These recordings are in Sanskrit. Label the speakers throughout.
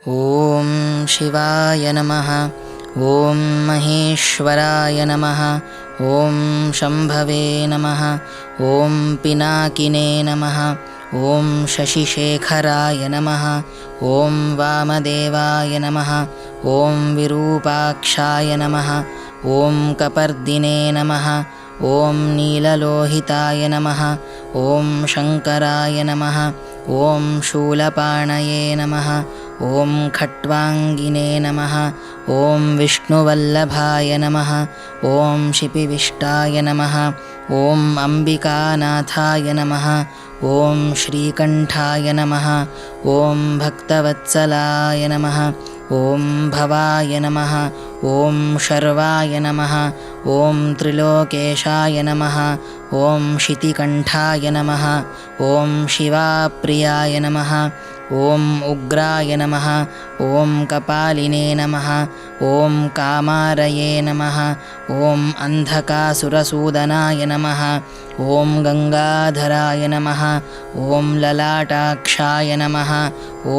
Speaker 1: ॐ शिवाय नमः। ॐ महेश्वराय नमः। ॐ शम्भवे नमः। ॐ पिनाकिने नमः। ॐ शशिशेखराय नमः। ॐ वामदेवाय नमः। ॐ विरूपाक्षाय नमः। ॐ कपर्दिने नमः। ॐ नीललोहिताय नमः। ॐ शङ्कराय नमः। ॐ शूलपाणये नमः। ॐ खट्वाङ्गिने नमः। ॐ विष्णुवल्लभाय नमः। ॐ शिपिविष्टाय नमः। ॐ अम्बिकानाथाय नमः। ॐ श्रीकण्ठाय नमः। ॐ भक्तवत्सलाय नमः। ॐ भवाय नमः। ॐ शर्वाय नमः। ॐ त्रिलोकेशाय नमः। ॐ शितिकण्ठाय नमः। ॐ शिवाप्रियाय नमः। ॐ उग्राय नमः। ॐ कपालिने नमः। ॐ कामारये नमः। ॐ अन्धकासुरसूदनाय नमः। ॐ गङ्गाधराय नमः। ॐ ललाटाक्षाय नमः।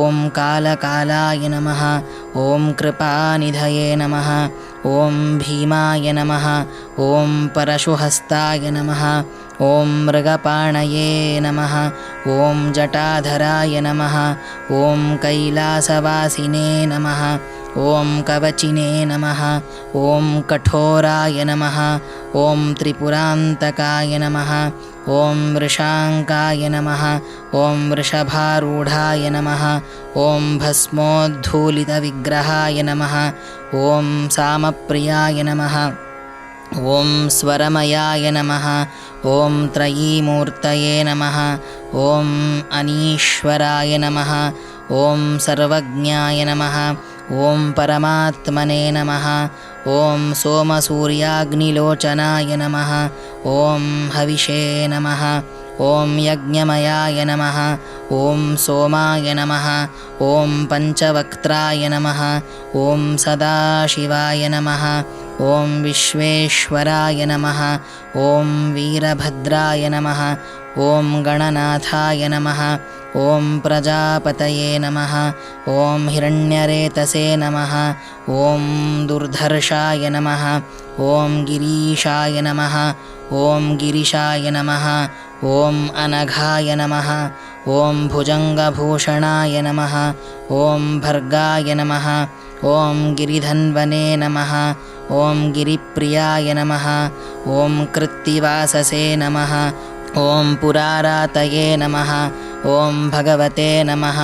Speaker 1: ॐ कालकालाय नमः। ॐ कृपानिधये नमः। ॐ भीमाय नमः। ॐ परशुहस्ताय नमः। ॐ मृगपाणये नमः। ॐ जटाधराय नमः। ॐ कैलासवासिने नमः। ॐ कवचिने नमः। ॐ कठोराय नमः। ॐ त्रिपुरान्तकाय नमः। ॐ वृषाङ्काय नमः। ॐ वृषभारूढाय नमः। ॐ भस्मोद्धूलितविग्रहाय नमः। ॐ सामप्रियाय नमः। ॐ स्वरमयाय नमः। ॐ त्रयीमूर्तये नमः। ॐ अनीश्वराय नमः। ॐ सर्वज्ञाय नमः। ॐ परमात्मने नमः। ॐ सोमसूर्याग्निलोचनाय नमः। ॐ हविषे नमः। ॐ यज्ञमयाय नमः। ॐ सोमाय नमः। ॐ पञ्चवक्त्राय नमः। ॐ सदाशिवाय नमः। ॐ विश्वेश्वराय नमः। ॐ वीरभद्राय नमः। ॐ गणनाथाय नमः। ॐ प्रजापतये नमः। ॐ हिरण्यरेतसे नमः। ॐ दुर्धर्षाय नमः। ॐ गिरीशाय नमः। ॐ गिरिशाय नमः। ॐ अनघाय नमः। ॐ भुजङ्गभूषणाय नमः। ॐ भर्गाय नमः। ॐ गिरिधन्वने नमः। ॐ गिरिप्रियाय नमः। ॐ कृत्तिवाससे नमः। ॐ पुरारातये नमः। ॐ भगवते नमः।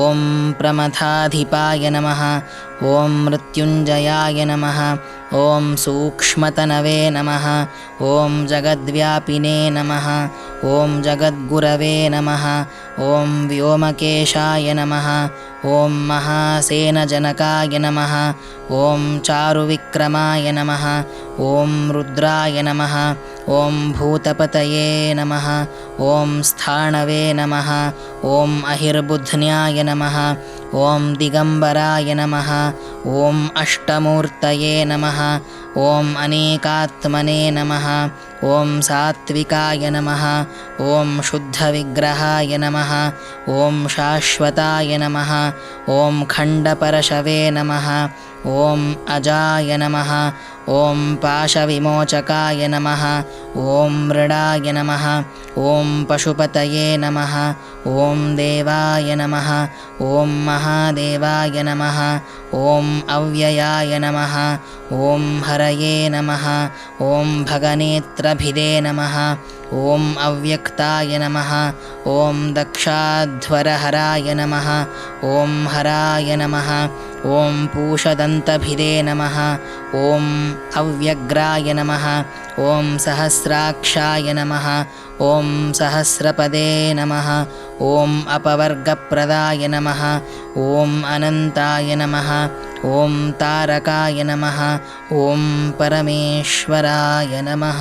Speaker 1: ॐ प्रमथाधिपाय नमः। ॐ मृत्युञ्जयाय नमः। ॐ सूक्ष्मतनवे नमः। ॐ जगद्व्यापिने नमः। ॐ जगद्गुरवे नमः। ॐ व्योमकेशाय नमः। ॐ महासेनजनकाय नमः। ॐ चारुविक्रमाय नमः। ॐ रुद्राय नमः। ॐ भूतपतये नमः। ॐ स्थाणवे नमः। ॐ अहिर्बुध्न्याय नमः। ॐ दिगम्बराय नमः। ॐ अष्टमूर्तये नमः। ॐ अनेकात्मने नमः। ॐ सात्विकाय नमः। ॐ शुद्धविग्रहाय नमः। ॐ शाश्वताय नमः। ॐ खण्डपरशवे नमः। ॐ अजाय नमः। ॐ पाशविमोचकाय नमः। ॐ मृडाय नमः। ॐ पशुपतये नमः। ॐ देवाय नमः। ॐ महादेवाय नमः। ॐ अव्ययाय नमः। ॐ हरये नमः। ॐ भगनेत्रभिदे नमः। ॐ अव्यक्ताय नमः। ॐ दक्षाध्वरहराय नमः। ॐ हराय नमः। ॐ पूषदन्तभिदे नमः। ॐ अव्यग्राय नमः। ॐ सहस्राक्षाय नमः। ॐ सहस्रपदे नमः। ॐ अपवर्गप्रदाय नमः। ॐ अनन्ताय नमः। ॐ तारकाय नमः। ॐ परमेश्वराय नमः।